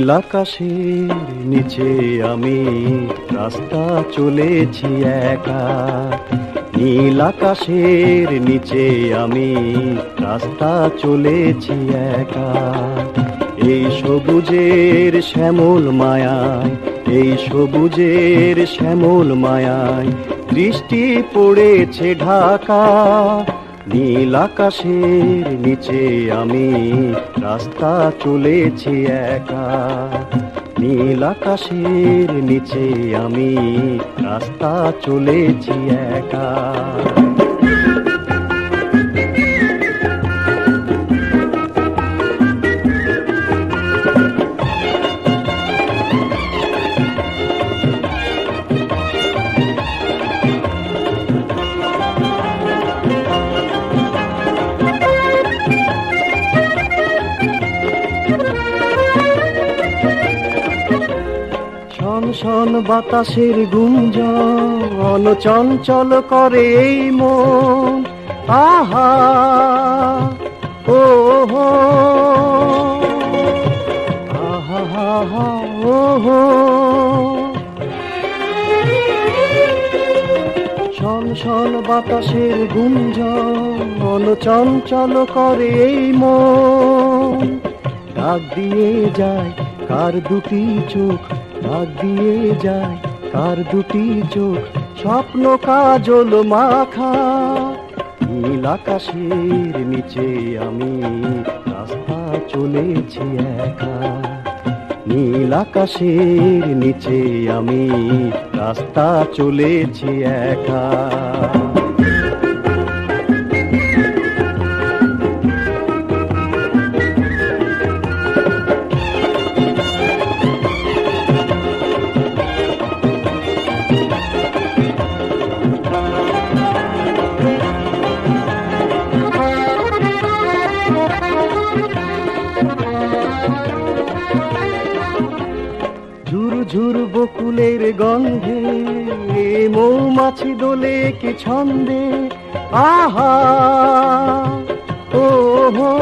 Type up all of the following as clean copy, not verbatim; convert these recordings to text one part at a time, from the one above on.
নীল আকাশের নিচে আমি রাস্তা চলেছি একা। নীল আকাশের নিচে আমি রাস্তা চলেছি একা। এই সবুজের শ্যামল মায়ায়, এই সবুজের শ্যামল মায়ায় দৃষ্টি পড়েছে ঢাকা। নীল আকাশের নিচে আমি রাস্তা চলেছি একা। নীল আকাশের নিচে আমি রাস্তা চলেছি একা। শন বাতাসের গুঞ্জন চঞ্চল করে এই মন। আহা ও হো, আহা হা হা ও হো। শন শন বাতাসের গুঞ্জন চঞ্চল করে এই মন। ডাক দিয়ে যায় কার দুটি চোখ, ডাক দিয়ে যায় কার দুটি চোখ, স্বপ্ন কাজল মাখা। নীল আকাশের নিচে আমি রাস্তা চলেছি একা। নীল আকাশের নিচে আমি রাস্তা চলেছি একা। ঝুরু ঝুরু বকুলের গন্ধে মৌমাছি দোলে কি ছন্দে। আহা ও হো,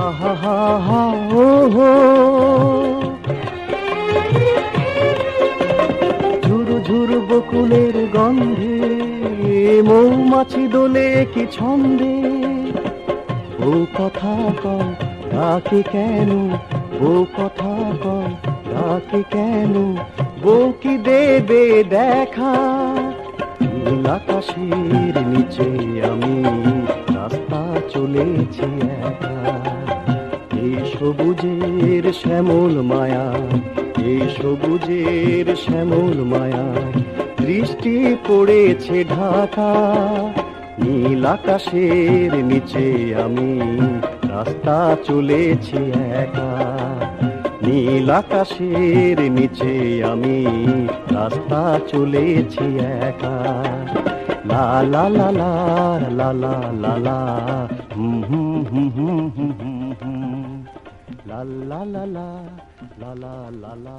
আহা হা হা ও হো। ঝুরু ঝুরু বকুলের গন্ধে মৌমাছি দোলে কি ছন্দে। ও কথা কও ডাকে কেন, ও কথা কও ডাকে কেন, বউ কি দেবে দেখা। নীল আকাশের নিচে আমি রাস্তা চলেছি একা। এই সবুজের শ্যামল মায়া, এই সবুজের শ্যামল মায়া দৃষ্টি পড়েছে ঢাকা। নীল আকাশের নিচে আমি রাস্তা চলেছি একা। নীল আকাশের নিচে আমি রাস্তা চলেছি একা। লা লা লা লা লা লা লা লা হুম হুম হুম হুম হুম হুম হুম লা লা লা লা লা লা লা লা।